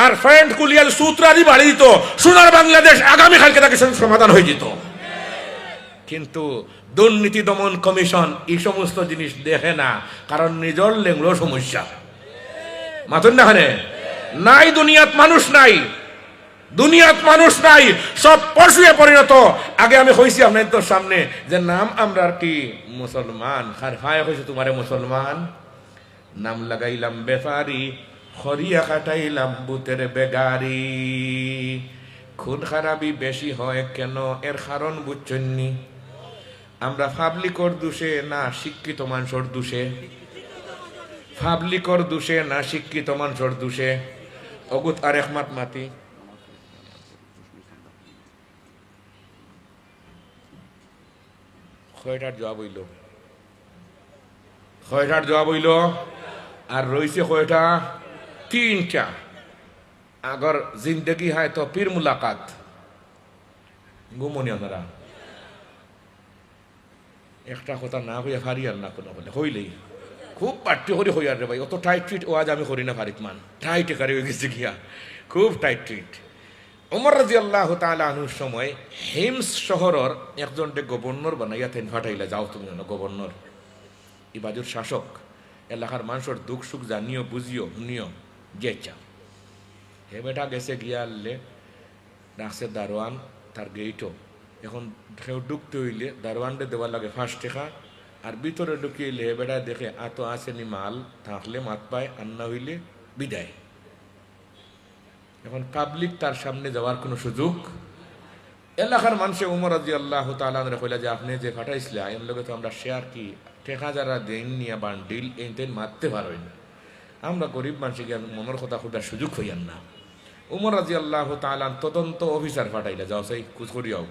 আর friend কুলিয়াল সূত্রাদি বাড়ি দিত, সোনার বাংলাদেশ আগামীকালকে তাকে সমাধান হয়ে যেত। কিন্তু দুর্নীতি দমন কমিশন এই সমস্ত জিনিস দেখে না, কারণ নিজের লেংলো সমস্যা। মাতুন না হানে নাই, দুনিয়াত মানুষ নাই, দুনিয়াত মানুষ নাই, সব পশুয়ে পরিণত। আগে আমি হইছি আপনাদের সামনে যে নাম আমরা কি মুসলমান, খায় হয়েছে তোমারে মুসলমান, নাম লাগাইলাম বেফারি, খরিয়া কাটাইলাম বুতের বেগারি। খুন খারাপি বেশি হয় কেন, এর কারণ বুঝছেননি? আমরা পাবলিকর দোষে না শিক্ষিত মানুষের দোষে, পাবলিকর দোষে না শিক্ষিত মানুষের দোষে। অগুত আর একমাত মাতি কয়টার জবাব হইল, কয়টার জবাব হইল, আর রয়েছে কয়টা? তিনটা। আগর জিন্দগি হয় তো পীর মুলাকাত, ঘুমনি আপনারা একটা কথা না হইয়া ফারি আর না কোনো বলে হইলেই খুব পাঠ্য করে হই আর রে ভাই, অত টাইট ট্রিট ও আজ আমি করি না ফারিক মান, টাইট একারে হয়ে গেছে গিয়া, খুব টাইট ট্রিট। ওমর রাদিয়াল্লাহু তাআলা আনহুর সময় হিমস শহরের একজনকে গভর্নর বানাইয়া তেন ফাটাইলা, যাও তুমি গভর্নর, এই বাজুর শাসক, এলাকার মানুষের দুঃখ সুখ জানিও বুঝিও নিও গেছা। হে বেটা গেছে গিয়া আনলে রাখছে দারোয়ান তার গেইটও, এখন কেউ ঢুকতে হইলে দারোয়ানটা দেওয়ার লাগে 5 টাকা, আর ভিতরে ঢুকিয়ে হে বেটা দেখে আত আসেনি মাল, থাকলে মাত পায়, আর না হইলে বিদায়। এখন পাবলিক তার সামনে যাওয়ার কোনো সুযোগ, এলাকার মানুষে উমর রাদিয়াল্লাহু তাআলা আনহু কইলা যে আপনি যে ফাটাইছিলেন এর লগে তো আমরা শেয়ার কি টাকা যারা দেন নিয়ে বান্ডিল এইতেন মারতে পারবেন, আমরা গরিব মানুষকে মনের কথা খুঁজার সুযোগ হইয়ান না। উমর রাদিয়াল্লাহু তাআলা তদন্ত অফিসার ফাটাইলা, যাও সেই খুঁজ করিয়াও,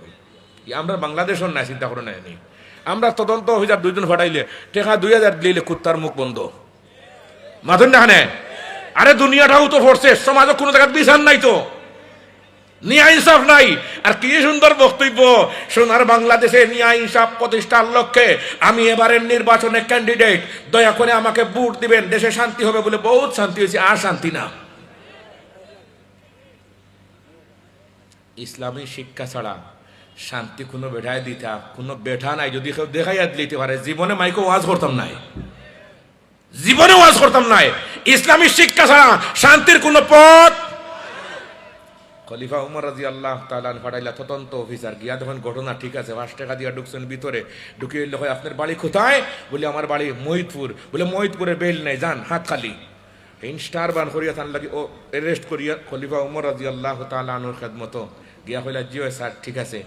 আমরা বাংলাদেশের না চিন্তা করে নেয়নি, আমরা তদন্ত অফিসার 2 জন ফাটাইলে টাকা 2000 দিলে কুত্তার মুখ বন্ধ। মাথুন না হানে, আরে দুনিয়াটাও তো ফোরছে, সমাজে কোনো জায়গায় বিচার নাই তো, ন্যায় ইনসাফ নাই। আর কি সুন্দর বক্তব্য, সোনার বাংলাদেশে ন্যায় ইনসাফ প্রতিষ্ঠার লক্ষ্যে আমি এবারের নির্বাচনে ক্যান্ডিডেট, দয়া করে আমাকে ভোট দিবেন, দেশে শান্তি হবে বলে বহুত শান্তি হয়েছে, আর শান্তি না। ইসলামী শিক্ষা ছাড়া শান্তি কোনো বেঠায় দিতা কোনো বেঠা নাই, যদি কেউ দেখাইয়া দিতে পারে, জীবনে মাইকে ওয়াজ করতাম নাই, জীবনে ওয়াজ করতাম নাই। ইসলামী শিক্ষা ছাড়া শান্তির কোন পথ। খলিফা উমর রাদিয়াল্লাহু তাআলা ফাটাইলা তদন্ত অফিসার গিয়া যখন ঘটনা ঠিক আছে, 5 টাকা দিয়া ঢুকছেন ভিতরে, ঢুকিয়ে এলে হয় আপনার বাড়ি কোথায়, বলে আমার বাড়ি মহিদপুর, বলে মহিদপুরে বেল নাই, যান হাত খালি। ইনস্টার বান করিয়া থান লাগি ও অ্যারেস্ট করিয়া খলিফা উমর রাদিয়াল্লাহু তাআলা আনহুর খেদমত গিয়া কইলা জি স্যার ঠিক আছে।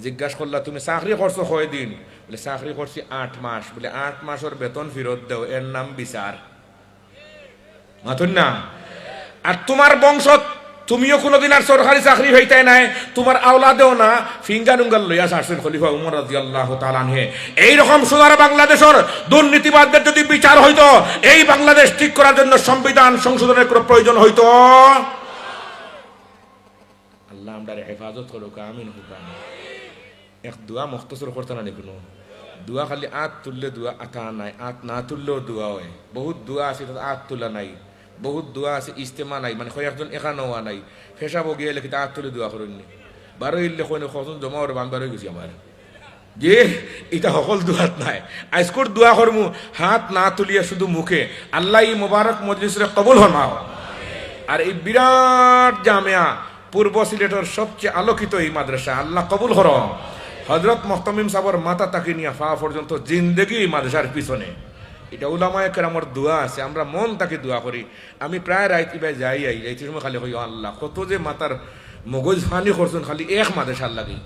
জিজ্ঞাসা করলা তুমি চাকরি করছো কয়দিন, বলে চাকরি করছি 8 মাস, বলে 8 মাসের বেতন ফেরত দাও, এর নাম বিচার। মাথুন না, আর তোমার বংশ তুমিও কোনোদিন আর সরকারি চাকরি হইতে নাই, তোমার আওলাদেও না, ফিঙ্গার উঙ্গার লইয়া আসছেন খলিফা উমর রাদিয়াল্লাহু তাআলা আনহু। এইরকম সোনার বাংলাদেশের দুর্নীতিবাদদের যদি বিচার হইতো, এই বাংলাদেশ ঠিক করার জন্য সংবিধান সংশোধনের কোনো প্রয়োজন হইতো। আল্লাহ আমরা হেফাজত করুক, আমিন হুক। এক দোয়া মুখতসর করতে না কোনো দোয়া, খালি আত তুললে দোয়া আতা নাই, আত না তুললেও দোয়া হয়। বহুত দোয়া আছে আত তোলা নাই, বহুত দোয়া আছে ইস্তেমা নাই, মানে কয়েকজন একা নেওয়া নাই, ফেসাব গিয়ে লেখি আত তুলে দোয়া করেননি, বারো ইল্লে কখন জমা ওর বান বারো গেছি আমার, যে এটা সকল দোয়াত নাই। আজকর দোয়া করমু হাত না তুলিয়া শুধু মুখে, আল্লাহ এই মোবারক মজলিসে কবুল হরমাও। আর এই বিরাট জামিয়া পূর্ব সিলেটের সবচেয়ে আলোকিত এই মাদ্রাসা, আল্লাহ কবুল হর। হযরত মুহতামিম সাহেবের মাথা তাকে নিয়ে পা পর্যন্ত জিন্দেগি মাদ্রাসার পিছনে, এটা উলামায়ে কেরামের দোয়া আছে, আমরা মন তাকে দোয়া করি। আমি প্রায় রাইতে ভাই যাই যাইতে সময় খালি হই আল্লাহ কত যে মাতার মগজ ফানি করছেন খালি এক মাদ্রাসার লাগি।